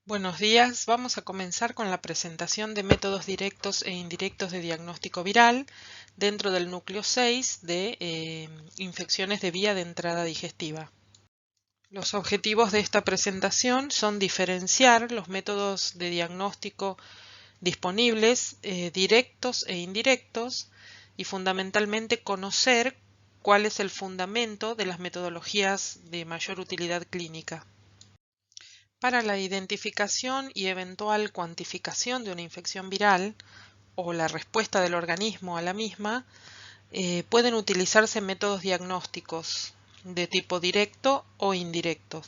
Buenos días, vamos a comenzar con la presentación de métodos directos e indirectos de diagnóstico viral dentro del núcleo 6 de infecciones de vía de entrada digestiva. Los objetivos de esta presentación son diferenciar los métodos de diagnóstico disponibles, directos e indirectos, y fundamentalmente conocer cuál es el fundamento de las metodologías de mayor utilidad clínica. Para la identificación y eventual cuantificación de una infección viral o la respuesta del organismo a la misma, pueden utilizarse métodos diagnósticos de tipo directo o indirecto.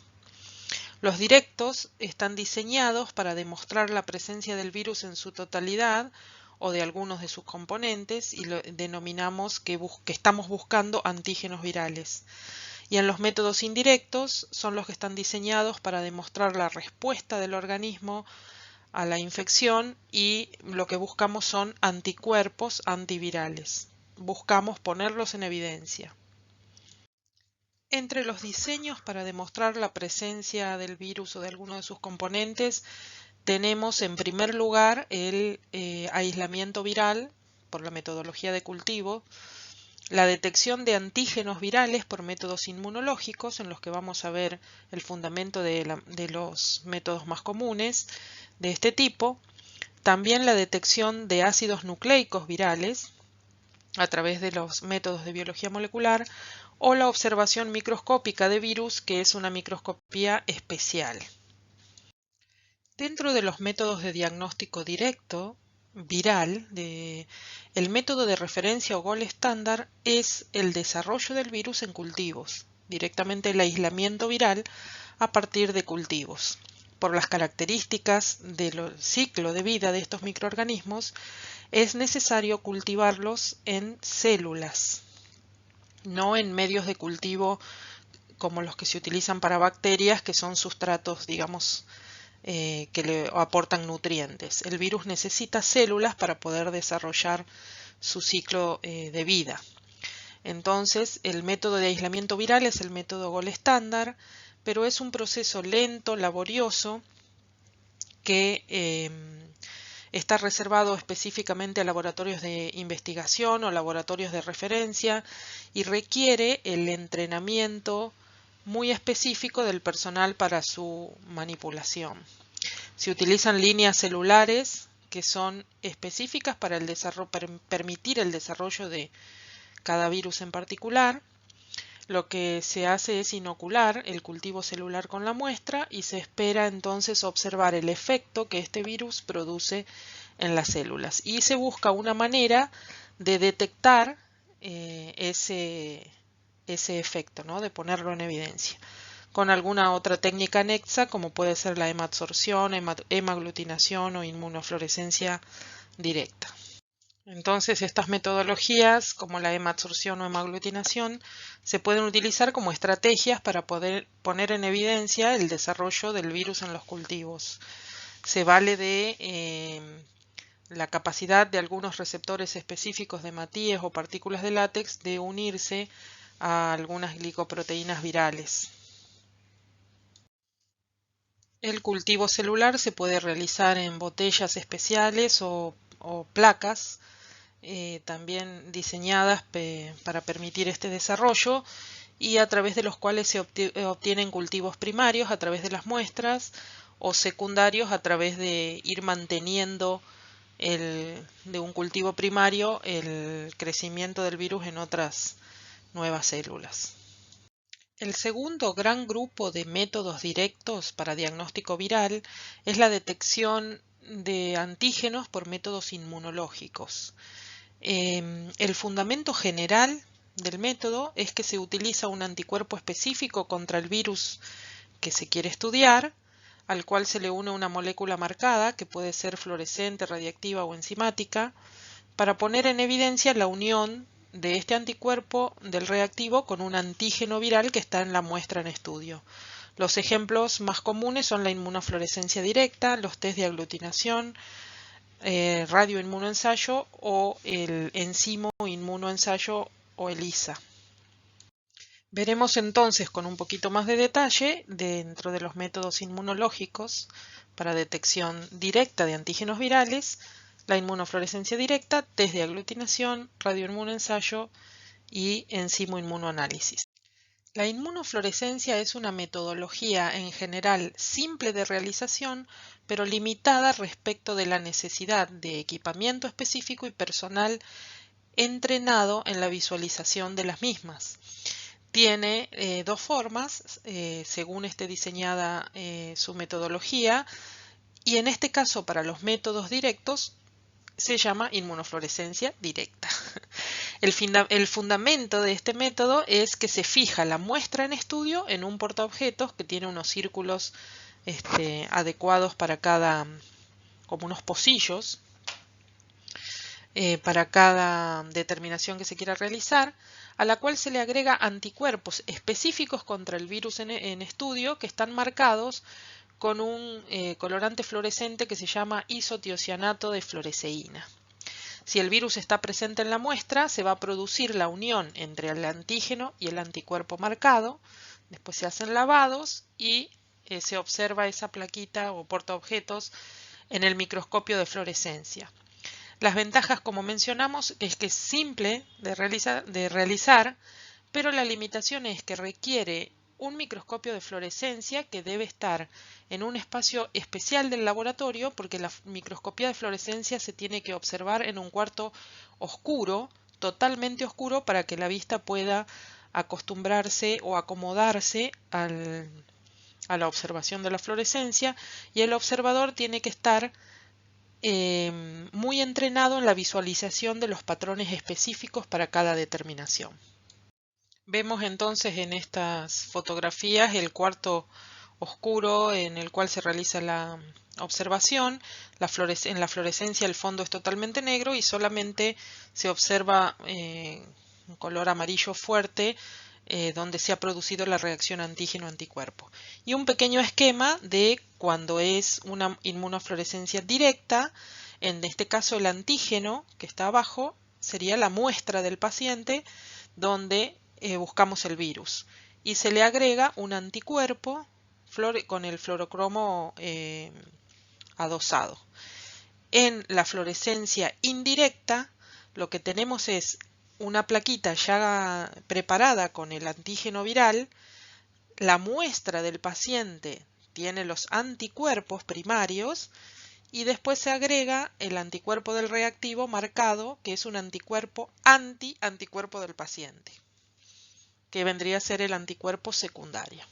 Los directos están diseñados para demostrar la presencia del virus en su totalidad o de algunos de sus componentes y lo denominamos que estamos buscando antígenos virales. Y en los métodos indirectos son los que están diseñados para demostrar la respuesta del organismo a la infección y lo que buscamos son anticuerpos antivirales. Buscamos ponerlos en evidencia. Entre los diseños para demostrar la presencia del virus o de alguno de sus componentes tenemos en primer lugar el aislamiento viral por la metodología de cultivo, la detección de antígenos virales por métodos inmunológicos, en los que vamos a ver el fundamento de los métodos más comunes de este tipo. También la detección de ácidos nucleicos virales a través de los métodos de biología molecular o la observación microscópica de virus, que es una microscopía especial. Dentro de los métodos de diagnóstico directo viral, el método de referencia o gol estándar es el desarrollo del virus en cultivos, directamente el aislamiento viral a partir de cultivos. Por las características del ciclo de vida de estos microorganismos, es necesario cultivarlos en células, no en medios de cultivo como los que se utilizan para bacterias, que son sustratos, digamos, que le aportan nutrientes. El virus necesita células para poder desarrollar su ciclo de vida. Entonces, el método de aislamiento viral es el método gol estándar, pero es un proceso lento, laborioso, que está reservado específicamente a laboratorios de investigación o laboratorios de referencia y requiere el entrenamiento muy específico del personal para su manipulación. Se utilizan líneas celulares que son específicas para permitir el desarrollo de cada virus en particular. Lo que se hace es inocular el cultivo celular con la muestra y se espera entonces observar el efecto que este virus produce en las células. Y se busca una manera de detectar ese efecto, ¿no? De ponerlo en evidencia con alguna otra técnica anexa, como puede ser la hemadsorción, hemaglutinación o inmunofluorescencia directa. Entonces, estas metodologías, como la hemadsorción o hemaglutinación, se pueden utilizar como estrategias para poder poner en evidencia el desarrollo del virus en los cultivos. Se vale de la capacidad de algunos receptores específicos de matíes o partículas de látex de unirse a algunas glicoproteínas virales. El cultivo celular se puede realizar en botellas especiales o placas también diseñadas para permitir este desarrollo y a través de los cuales se obtienen cultivos primarios a través de las muestras o secundarios a través de ir manteniendo de un cultivo primario el crecimiento del virus en otras nuevas células. El segundo gran grupo de métodos directos para diagnóstico viral es la detección de antígenos por métodos inmunológicos. El fundamento general del método es que se utiliza un anticuerpo específico contra el virus que se quiere estudiar, al cual se le une una molécula marcada, que puede ser fluorescente, radiactiva o enzimática, para poner en evidencia la unión de este anticuerpo del reactivo con un antígeno viral que está en la muestra en estudio. Los ejemplos más comunes son la inmunofluorescencia directa, los test de aglutinación, radioinmunoensayo o el enzimo inmunoensayo o ELISA. Veremos entonces con un poquito más de detalle, dentro de los métodos inmunológicos para detección directa de antígenos virales, la inmunofluorescencia directa, test de aglutinación, radioinmunoensayo y enzimo inmunoanálisis. La inmunofluorescencia es una metodología en general simple de realización, pero limitada respecto de la necesidad de equipamiento específico y personal entrenado en la visualización de las mismas. Tiene dos formas, según esté diseñada su metodología, y en este caso para los métodos directos se llama inmunofluorescencia directa. El fundamento de este método es que se fija la muestra en estudio en un portaobjetos que tiene unos círculos adecuados para cada, como unos pocillos, para cada determinación que se quiera realizar, a la cual se le agrega anticuerpos específicos contra el virus en estudio que están marcados con un colorante fluorescente que se llama isotiocianato de fluoresceína. Si el virus está presente en la muestra, se va a producir la unión entre el antígeno y el anticuerpo marcado, después se hacen lavados y se observa esa plaquita o portaobjetos en el microscopio de fluorescencia. Las ventajas, como mencionamos, es que es simple de realizar, pero la limitación es que requiere un microscopio de fluorescencia que debe estar en un espacio especial del laboratorio, porque la microscopía de fluorescencia se tiene que observar en un cuarto oscuro, totalmente oscuro, para que la vista pueda acostumbrarse o acomodarse a la observación de la fluorescencia, y el observador tiene que estar muy entrenado en la visualización de los patrones específicos para cada determinación. Vemos entonces en estas fotografías el cuarto oscuro en el cual se realiza la observación. En la fluorescencia el fondo es totalmente negro y solamente se observa un color amarillo fuerte donde se ha producido la reacción antígeno-anticuerpo. Y un pequeño esquema de cuando es una inmunofluorescencia directa, en este caso el antígeno que está abajo sería la muestra del paciente donde buscamos el virus y se le agrega un anticuerpo con el fluorocromo adosado. En la fluorescencia indirecta lo que tenemos es una plaquita ya preparada con el antígeno viral, la muestra del paciente tiene los anticuerpos primarios y después se agrega el anticuerpo del reactivo marcado, que es un anticuerpo anticuerpo del paciente, que vendría a ser el anticuerpo secundario.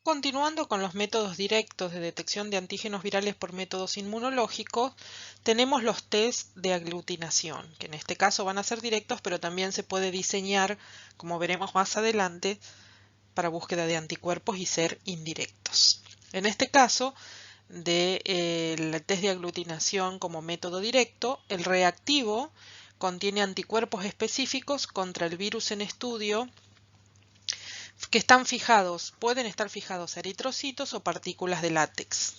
Continuando con los métodos directos de detección de antígenos virales por métodos inmunológicos, tenemos los test de aglutinación, que en este caso van a ser directos, pero también se puede diseñar, como veremos más adelante, para búsqueda de anticuerpos y ser indirectos. En este caso, del test de aglutinación como método directo, el reactivo contiene anticuerpos específicos contra el virus en estudio que están fijados, pueden estar fijados a eritrocitos o partículas de látex.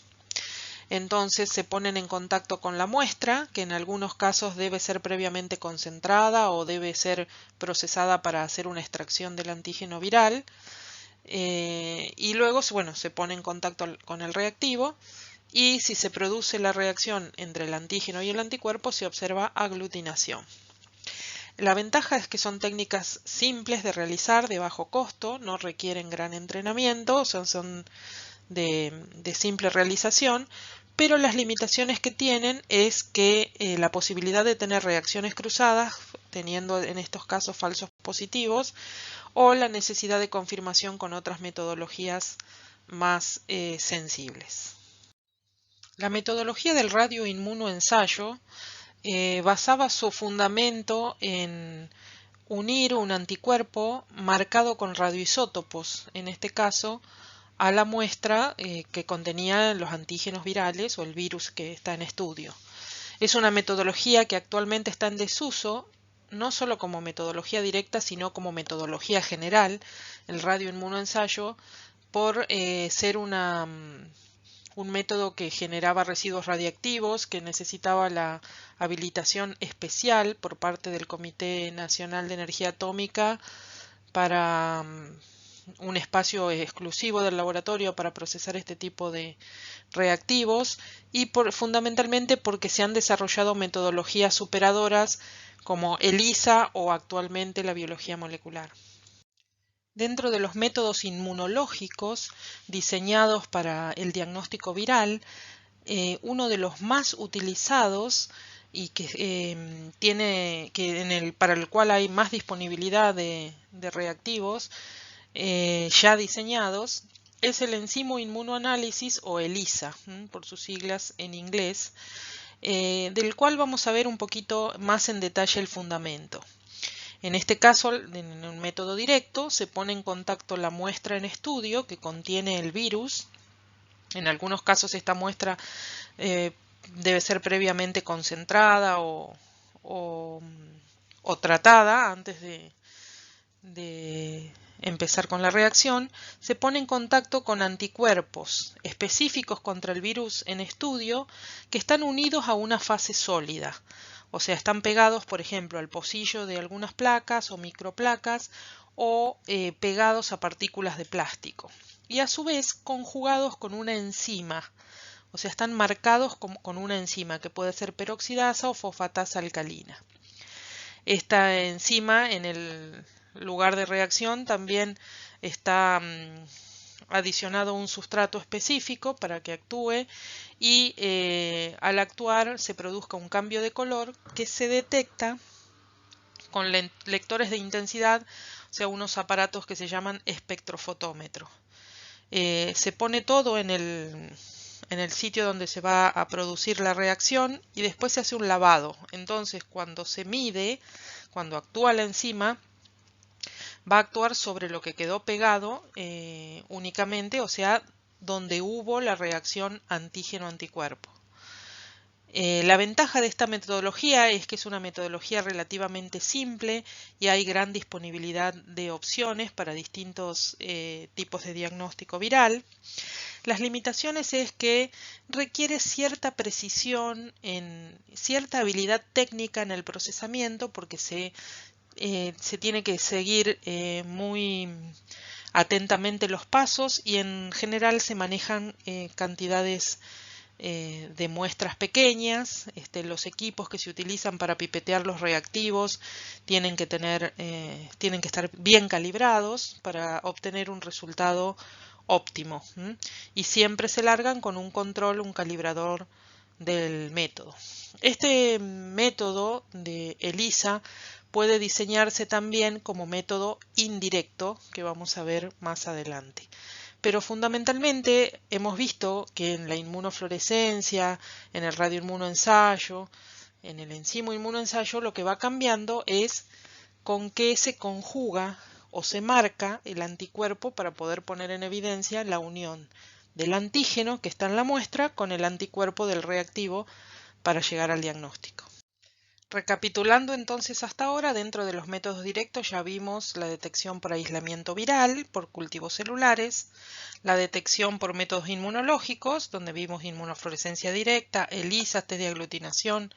Entonces se ponen en contacto con la muestra, que en algunos casos debe ser previamente concentrada o debe ser procesada para hacer una extracción del antígeno viral. Y luego, bueno, se pone en contacto con el reactivo y si se produce la reacción entre el antígeno y el anticuerpo se observa aglutinación. La ventaja es que son técnicas simples de realizar, de bajo costo, no requieren gran entrenamiento, son de simple realización, pero las limitaciones que tienen es que la posibilidad de tener reacciones cruzadas, teniendo en estos casos falsos positivos, o la necesidad de confirmación con otras metodologías más sensibles. La metodología del radioinmunoensayo basaba su fundamento en unir un anticuerpo marcado con radioisótopos, en este caso a la muestra que contenía los antígenos virales o el virus que está en estudio. Es una metodología que actualmente está en desuso, no solo como metodología directa, sino como metodología general, el radioinmunoensayo, por ser un método que generaba residuos radiactivos, que necesitaba la habilitación especial por parte del Comité Nacional de Energía Atómica para un espacio exclusivo del laboratorio para procesar este tipo de reactivos y fundamentalmente porque se han desarrollado metodologías superadoras como ELISA o actualmente la biología molecular. Dentro de los métodos inmunológicos diseñados para el diagnóstico viral, uno de los más utilizados y para el cual hay más disponibilidad de reactivos ya diseñados es el enzimo inmunoanálisis o ELISA, por sus siglas en inglés, del cual vamos a ver un poquito más en detalle el fundamento. En este caso, en un método directo, se pone en contacto la muestra en estudio que contiene el virus. En algunos casos esta muestra debe ser previamente concentrada o tratada antes de empezar con la reacción. Se pone en contacto con anticuerpos específicos contra el virus en estudio que están unidos a una fase sólida. O sea, están pegados, por ejemplo, al pocillo de algunas placas o microplacas o pegados a partículas de plástico. Y a su vez conjugados con una enzima. O sea, están marcados con una enzima que puede ser peroxidasa o fosfatasa alcalina. Esta enzima en el lugar de reacción también está adicionado un sustrato específico para que actúe y al actuar se produzca un cambio de color que se detecta con lectores de intensidad, o sea, unos aparatos que se llaman espectrofotómetro. Se pone todo en el sitio donde se va a producir la reacción y después se hace un lavado. Entonces, cuando se mide, cuando actúa la enzima, va a actuar sobre lo que quedó pegado únicamente, o sea, donde hubo la reacción antígeno-anticuerpo. La ventaja de esta metodología es que es una metodología relativamente simple y hay gran disponibilidad de opciones para distintos tipos de diagnóstico viral. Las limitaciones es que requiere cierta precisión, cierta habilidad técnica en el procesamiento porque se tiene que seguir muy atentamente los pasos y en general se manejan cantidades de muestras pequeñas. Los equipos que se utilizan para pipetear los reactivos tienen que estar bien calibrados para obtener un resultado óptimo, y siempre se largan con un control, un calibrador del método. Este método de ELISA puede diseñarse también como método indirecto, que vamos a ver más adelante. Pero fundamentalmente hemos visto que en la inmunofluorescencia, en el radioinmunoensayo, en el enzimo inmunoensayo, lo que va cambiando es con qué se conjuga o se marca el anticuerpo para poder poner en evidencia la unión del antígeno que está en la muestra con el anticuerpo del reactivo para llegar al diagnóstico. Recapitulando entonces hasta ahora, dentro de los métodos directos ya vimos la detección por aislamiento viral, por cultivos celulares, la detección por métodos inmunológicos, donde vimos inmunofluorescencia directa, ELISA, test de aglutinación,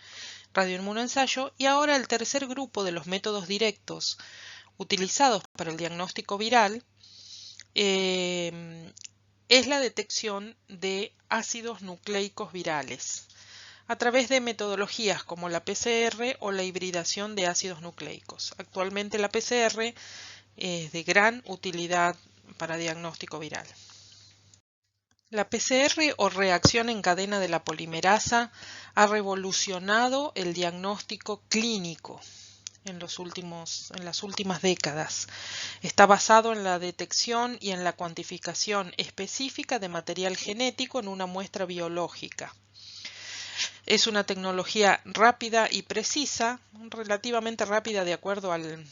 radioinmunoensayo, y ahora el tercer grupo de los métodos directos utilizados para el diagnóstico viral es la detección de ácidos nucleicos virales a través de metodologías como la PCR o la hibridación de ácidos nucleicos. Actualmente la PCR es de gran utilidad para diagnóstico viral. La PCR o reacción en cadena de la polimerasa ha revolucionado el diagnóstico clínico en las últimas décadas. Está basado en la detección y en la cuantificación específica de material genético en una muestra biológica. Es una tecnología rápida y precisa, relativamente rápida de acuerdo al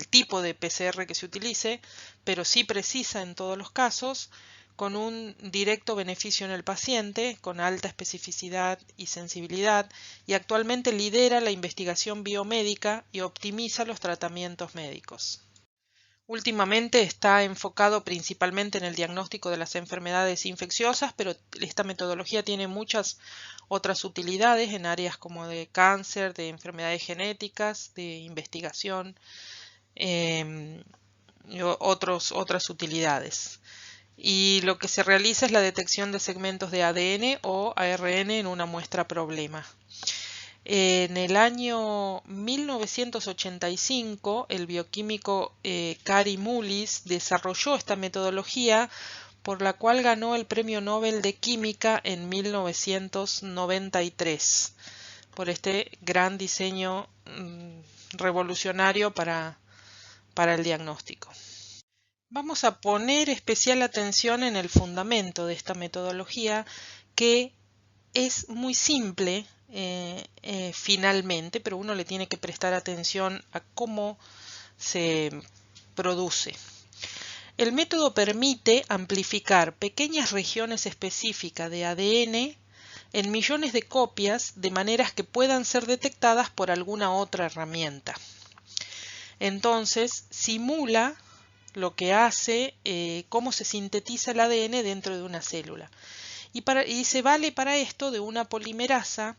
tipo de PCR que se utilice, pero sí precisa en todos los casos, con un directo beneficio en el paciente, con alta especificidad y sensibilidad, y actualmente lidera la investigación biomédica y optimiza los tratamientos médicos. Últimamente está enfocado principalmente en el diagnóstico de las enfermedades infecciosas, pero esta metodología tiene muchas otras utilidades en áreas como de cáncer, de enfermedades genéticas, de investigación, otras utilidades. Y lo que se realiza es la detección de segmentos de ADN o ARN en una muestra problema. En el año 1985, el bioquímico Kary Mullis desarrolló esta metodología, por la cual ganó el Premio Nobel de Química en 1993, por este gran diseño revolucionario para el diagnóstico. Vamos a poner especial atención en el fundamento de esta metodología, que es muy simple finalmente, pero uno le tiene que prestar atención a cómo se produce. El método permite amplificar pequeñas regiones específicas de ADN en millones de copias de maneras que puedan ser detectadas por alguna otra herramienta. Entonces, simula lo que hace, cómo se sintetiza el ADN dentro de una célula. Y se vale para esto de una polimerasa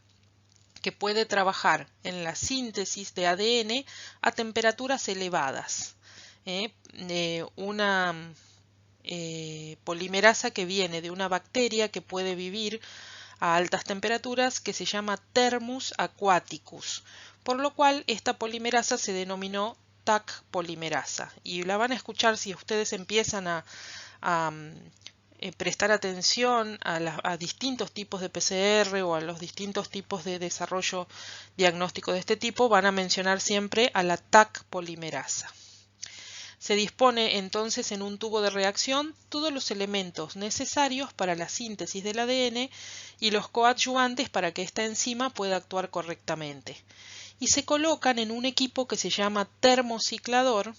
que puede trabajar en la síntesis de ADN a temperaturas elevadas. Una polimerasa que viene de una bacteria que puede vivir a altas temperaturas, que se llama Thermus aquaticus, por lo cual esta polimerasa se denominó TAC polimerasa, y la van a escuchar si ustedes empiezan a prestar atención a distintos tipos de PCR o a los distintos tipos de desarrollo diagnóstico de este tipo. Van a mencionar siempre a la TAC polimerasa. Se dispone entonces en un tubo de reacción todos los elementos necesarios para la síntesis del ADN y los coadyuvantes para que esta enzima pueda actuar correctamente. Y se colocan en un equipo que se llama termociclador,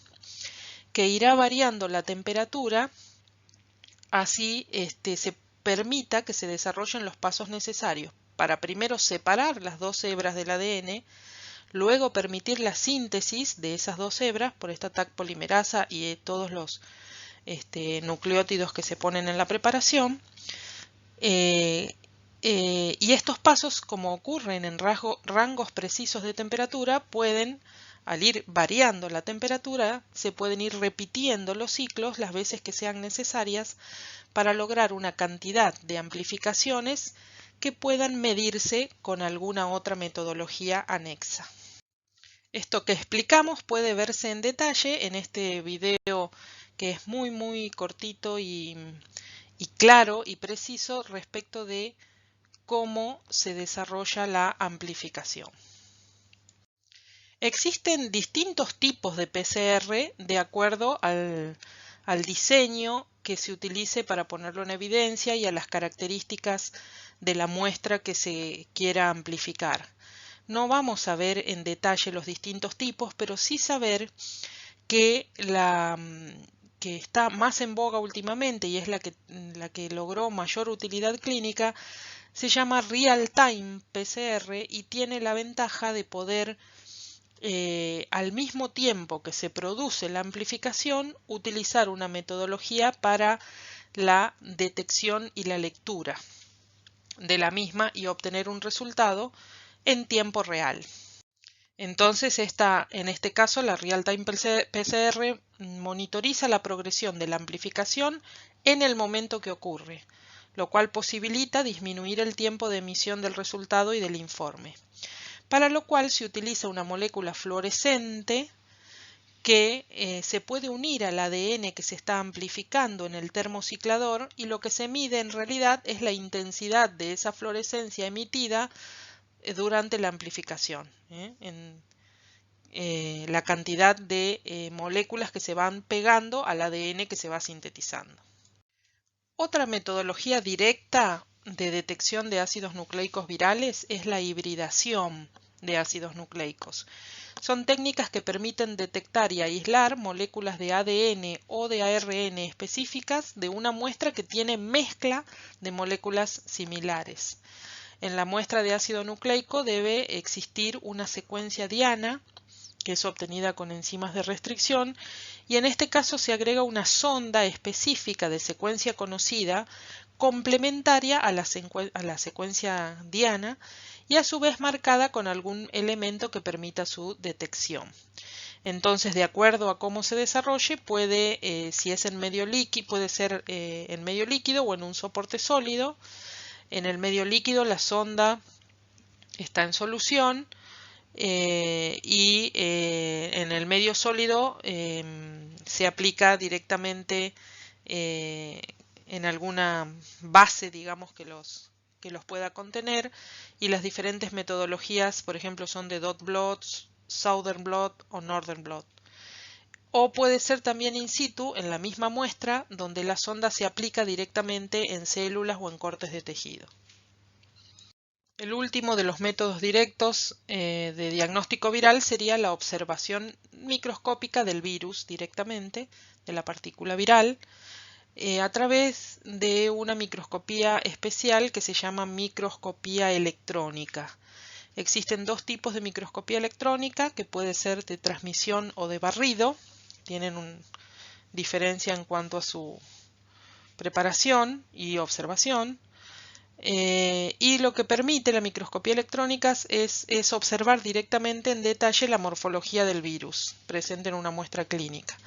que irá variando la temperatura, así se permita que se desarrollen los pasos necesarios para primero separar las dos hebras del ADN, luego permitir la síntesis de esas dos hebras por esta TAC polimerasa y todos los nucleótidos que se ponen en la preparación. Y estos pasos, como ocurren en rangos precisos de temperatura, pueden, al ir variando la temperatura, se pueden ir repitiendo los ciclos las veces que sean necesarias para lograr una cantidad de amplificaciones que puedan medirse con alguna otra metodología anexa. Esto que explicamos puede verse en detalle en este video, que es muy cortito y claro y preciso respecto de cómo se desarrolla la amplificación. Existen distintos tipos de PCR de acuerdo al diseño que se utilice para ponerlo en evidencia y a las características de la muestra que se quiera amplificar. No vamos a ver en detalle los distintos tipos, pero sí saber que la que está más en boga últimamente y es la que logró mayor utilidad clínica, se llama Real-Time PCR y tiene la ventaja de poder, al mismo tiempo que se produce la amplificación, utilizar una metodología para la detección y la lectura de la misma y obtener un resultado en tiempo real. Entonces, en este caso, la Real-Time PCR monitoriza la progresión de la amplificación en el momento que ocurre, lo cual posibilita disminuir el tiempo de emisión del resultado y del informe, para lo cual se utiliza una molécula fluorescente que se puede unir al ADN que se está amplificando en el termociclador, y lo que se mide en realidad es la intensidad de esa fluorescencia emitida durante la amplificación, la cantidad de moléculas que se van pegando al ADN que se va sintetizando. Otra metodología directa de detección de ácidos nucleicos virales es la hibridación de ácidos nucleicos. Son técnicas que permiten detectar y aislar moléculas de ADN o de ARN específicas de una muestra que tiene mezcla de moléculas similares. En la muestra de ácido nucleico debe existir una secuencia diana, que es obtenida con enzimas de restricción, y en este caso se agrega una sonda específica de secuencia conocida, complementaria a la secuencia diana, y a su vez marcada con algún elemento que permita su detección. Entonces, de acuerdo a cómo se desarrolle, puede, si es en medio líquido, puede ser en medio líquido o en un soporte sólido. En el medio líquido la sonda está en solución y en el medio sólido se aplica directamente en alguna base, digamos, que los pueda contener, y las diferentes metodologías, por ejemplo, son de dot blot, southern blot o northern blot. O puede ser también in situ, en la misma muestra, donde la sonda se aplica directamente en células o en cortes de tejido. El último de los métodos directos de diagnóstico viral sería la observación microscópica del virus directamente, de la partícula viral, a través de una microscopía especial que se llama microscopía electrónica. Existen dos tipos de microscopía electrónica, que puede ser de transmisión o de barrido. Tienen una diferencia en cuanto a su preparación y observación. Y lo que permite la microscopía electrónica es observar directamente en detalle la morfología del virus presente en una muestra clínica,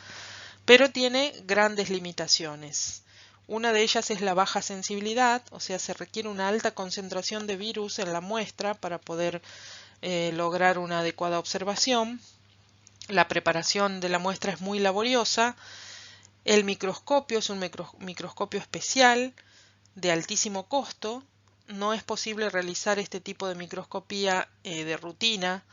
pero tiene grandes limitaciones. Una de ellas es la baja sensibilidad, o sea, se requiere una alta concentración de virus en la muestra para poder lograr una adecuada observación. La preparación de la muestra es muy laboriosa. El microscopio es un microscopio especial de altísimo costo. No es posible realizar este tipo de microscopía de rutina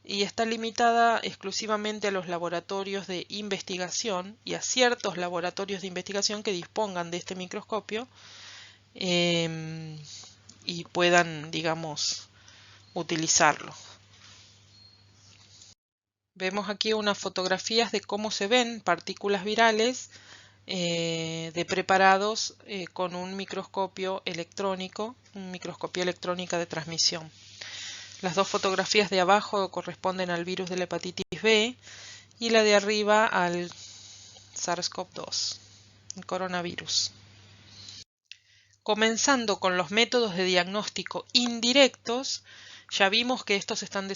y está limitada exclusivamente a los laboratorios de investigación y a ciertos laboratorios de investigación que dispongan de este microscopio y puedan, digamos, utilizarlo. Vemos aquí unas fotografías de cómo se ven partículas virales de preparados con un microscopio electrónico, microscopía electrónica de transmisión. Las dos fotografías de abajo corresponden al virus de la hepatitis B y la de arriba al SARS-CoV-2, el coronavirus. Comenzando con los métodos de diagnóstico indirectos, ya vimos que estos están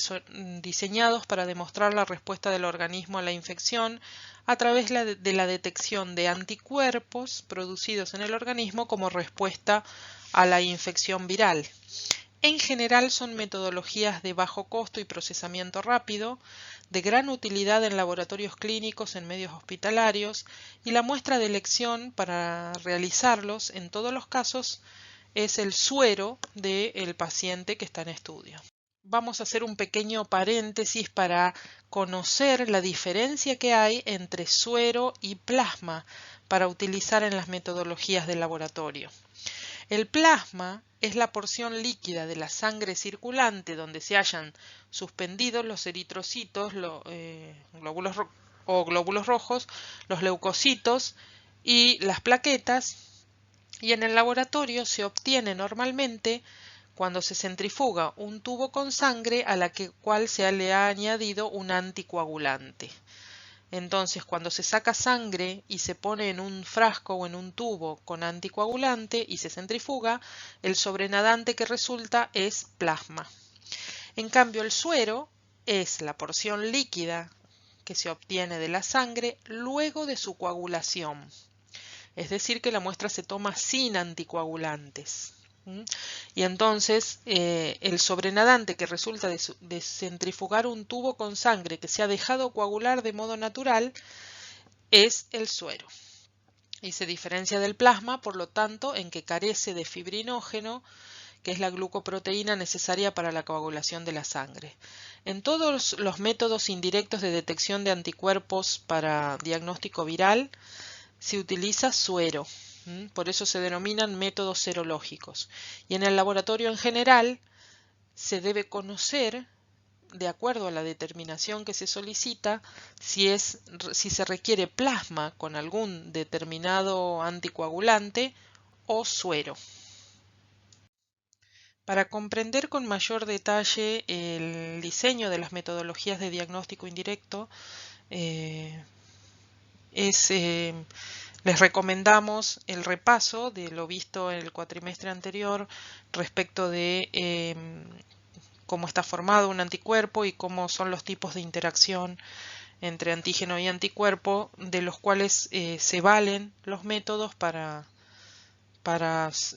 diseñados para demostrar la respuesta del organismo a la infección a través de la detección de anticuerpos producidos en el organismo como respuesta a la infección viral. En general son metodologías de bajo costo y procesamiento rápido, de gran utilidad en laboratorios clínicos, en medios hospitalarios, y la muestra de elección para realizarlos en todos los casos es el suero del paciente que está en estudio. Vamos a hacer un pequeño paréntesis para conocer la diferencia que hay entre suero y plasma para utilizar en las metodologías de laboratorio. El plasma es la porción líquida de la sangre circulante donde se hallan suspendidos los eritrocitos, glóbulos rojos, los leucocitos y las plaquetas, y en el laboratorio se obtiene normalmente cuando se centrifuga un tubo con sangre a la cual se le ha añadido un anticoagulante. Entonces, cuando se saca sangre y se pone en un frasco o en un tubo con anticoagulante y se centrifuga, el sobrenadante que resulta es plasma. En cambio, el suero es la porción líquida que se obtiene de la sangre luego de su coagulación. Es decir, que la muestra se toma sin anticoagulantes. Y entonces el sobrenadante que resulta de centrifugar un tubo con sangre que se ha dejado coagular de modo natural es el suero. Y se diferencia del plasma, por lo tanto, en que carece de fibrinógeno, que es la glucoproteína necesaria para la coagulación de la sangre. En todos los métodos indirectos de detección de anticuerpos para diagnóstico viral se utiliza suero. Por eso se denominan métodos serológicos. Y en el laboratorio en general se debe conocer, de acuerdo a la determinación que se solicita, si se requiere plasma con algún determinado anticoagulante o suero. Para comprender con mayor detalle el diseño de las metodologías de diagnóstico indirecto, les recomendamos el repaso de lo visto en el cuatrimestre anterior respecto de cómo está formado un anticuerpo y cómo son los tipos de interacción entre antígeno y anticuerpo, de los cuales se valen los métodos para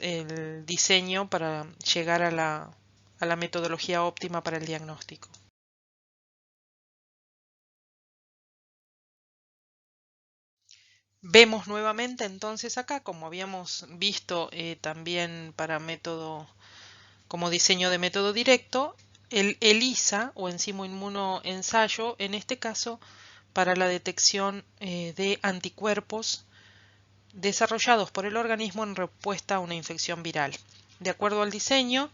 el diseño, para llegar a la metodología óptima para el diagnóstico. Vemos nuevamente entonces acá, como habíamos visto también para método, como diseño de método directo, el ELISA o enzimo inmunoensayo, en este caso para la detección de anticuerpos desarrollados por el organismo en respuesta a una infección viral. De acuerdo al diseño,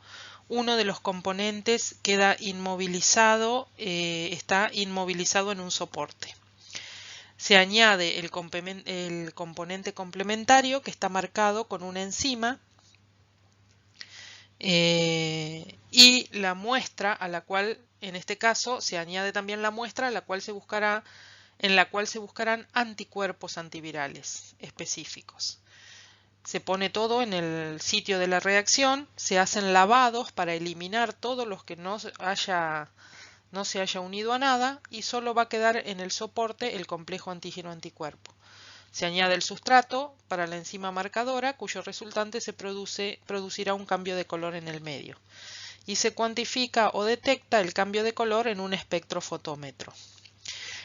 uno de los componentes queda inmovilizado, está inmovilizado en un soporte. Se añade el componente complementario que está marcado con una enzima y la muestra a la cual, en este caso, se añade también la muestra a la cual en la cual se buscarán anticuerpos antivirales específicos. Se pone todo en el sitio de la reacción, se hacen lavados para eliminar todos los que no se haya unido a nada y solo va a quedar en el soporte el complejo antígeno-anticuerpo. Se añade el sustrato para la enzima marcadora, cuyo resultante producirá un cambio de color en el medio. Y se cuantifica o detecta el cambio de color en un espectrofotómetro.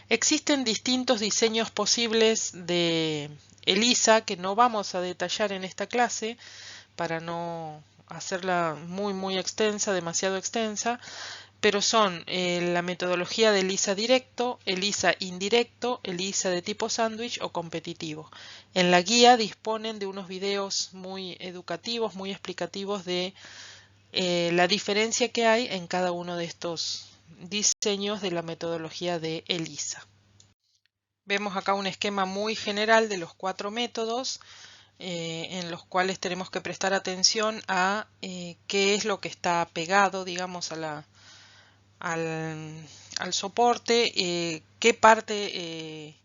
Existen distintos diseños posibles de ELISA que no vamos a detallar en esta clase para no hacerla muy extensa, demasiado extensa, pero son la metodología de ELISA directo, ELISA indirecto, ELISA de tipo sándwich o competitivo. En la guía disponen de unos videos muy educativos, muy explicativos de la diferencia que hay en cada uno de estos diseños de la metodología de ELISA. Vemos acá un esquema muy general de los 4 métodos en los cuales tenemos que prestar atención a qué es lo que está pegado, digamos, al soporte, qué parte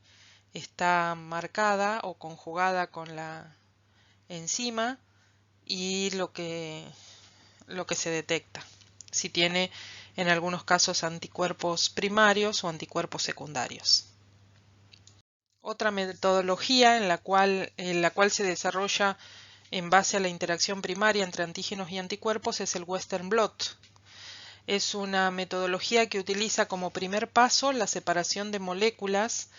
está marcada o conjugada con la enzima y lo que se detecta, si tiene en algunos casos anticuerpos primarios o anticuerpos secundarios. Otra metodología en la cual se desarrolla en base a la interacción primaria entre antígenos y anticuerpos es el Western blot. Es una metodología que utiliza como primer paso la separación de moléculas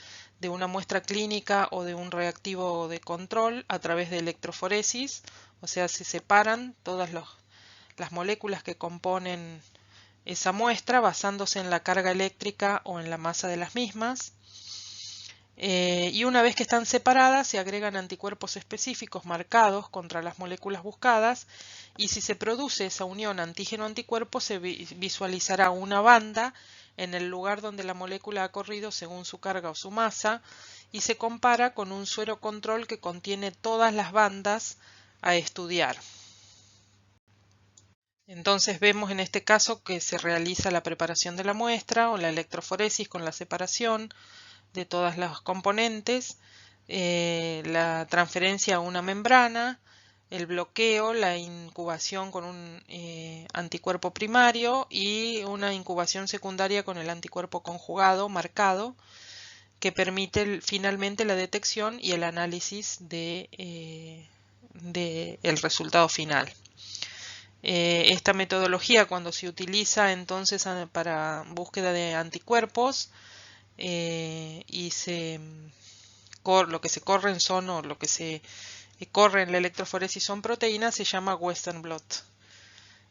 de una muestra clínica o de un reactivo de control a través de electroforesis, o sea, se separan todas las moléculas que componen esa muestra basándose en la carga eléctrica o en la masa de las mismas. Y una vez que están separadas se agregan anticuerpos específicos marcados contra las moléculas buscadas y si se produce esa unión antígeno-anticuerpo se visualizará una banda en el lugar donde la molécula ha corrido según su carga o su masa y se compara con un suero control que contiene todas las bandas a estudiar. Entonces vemos en este caso que se realiza la preparación de la muestra o la electroforesis con la separación de todas las componentes, la transferencia a una membrana, el bloqueo, la incubación con un anticuerpo primario y una incubación secundaria con el anticuerpo conjugado marcado que permite finalmente la detección y el análisis de el resultado final. Esta metodología cuando se utiliza entonces para búsqueda de anticuerpos y lo que se corren son o lo que se corre en la electroforesis son proteínas, se llama Western blot.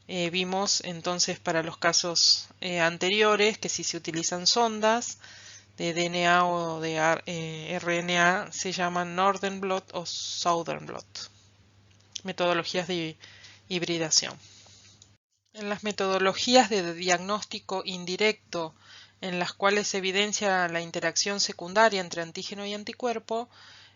Vimos entonces para los casos anteriores que si se utilizan sondas de DNA o de RNA se llaman Northern blot o Southern blot. Metodologías de hibridación. En las metodologías de diagnóstico indirecto en las cuales se evidencia la interacción secundaria entre antígeno y anticuerpo,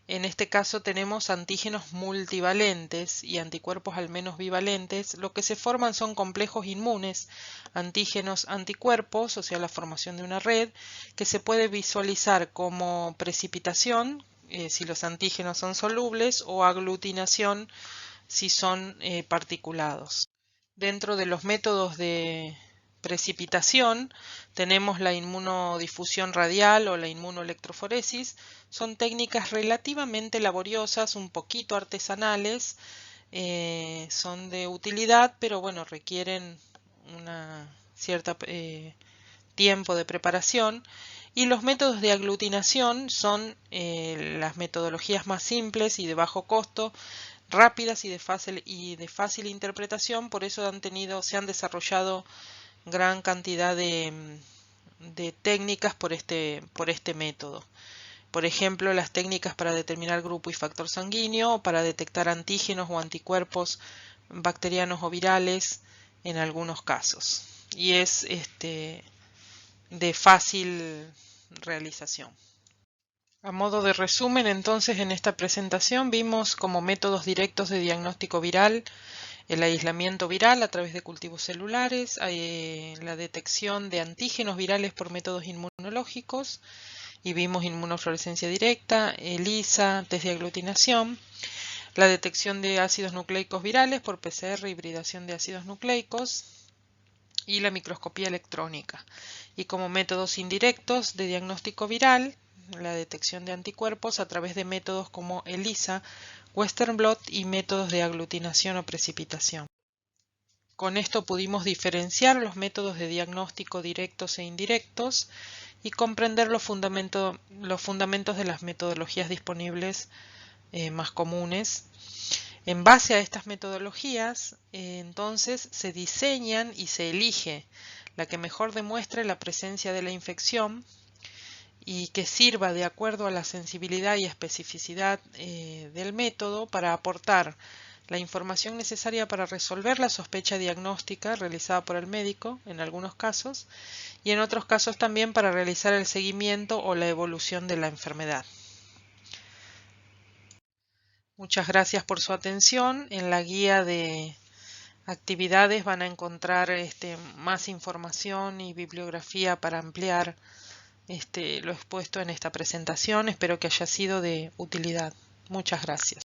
en este caso tenemos antígenos multivalentes y anticuerpos al menos bivalentes. Lo que se forman son complejos inmunes, antígenos anticuerpos, o sea la formación de una red, que se puede visualizar como precipitación, si los antígenos son solubles, o aglutinación, si son particulados. Dentro de los métodos de precipitación tenemos la inmunodifusión radial o la inmunoelectroforesis. Son técnicas relativamente laboriosas, un poquito artesanales, son de utilidad, pero bueno, requieren una cierta tiempo de preparación. Y los métodos de aglutinación son las metodologías más simples y de bajo costo, rápidas y de fácil interpretación. Por eso se han desarrollado gran cantidad de técnicas por este método. Por ejemplo, las técnicas para determinar grupo y factor sanguíneo, o para detectar antígenos o anticuerpos bacterianos o virales en algunos casos. Y es de fácil realización. A modo de resumen, entonces, en esta presentación vimos como métodos directos de diagnóstico viral el aislamiento viral a través de cultivos celulares, la detección de antígenos virales por métodos inmunológicos, y vimos inmunofluorescencia directa, ELISA, test de aglutinación, la detección de ácidos nucleicos virales por PCR, hibridación de ácidos nucleicos, y la microscopía electrónica. Y como métodos indirectos de diagnóstico viral, la detección de anticuerpos a través de métodos como ELISA, Western blot y métodos de aglutinación o precipitación. Con esto pudimos diferenciar los métodos de diagnóstico directos e indirectos y comprender los fundamentos de las metodologías disponibles más comunes. En base a estas metodologías, entonces se diseñan y se elige la que mejor demuestre la presencia de la infección y que sirva de acuerdo a la sensibilidad y especificidad del método para aportar la información necesaria para resolver la sospecha diagnóstica realizada por el médico en algunos casos, y en otros casos también para realizar el seguimiento o la evolución de la enfermedad. Muchas gracias por su atención. En la guía de actividades van a encontrar más información y bibliografía para ampliar lo expuesto en esta presentación. Espero que haya sido de utilidad. Muchas gracias.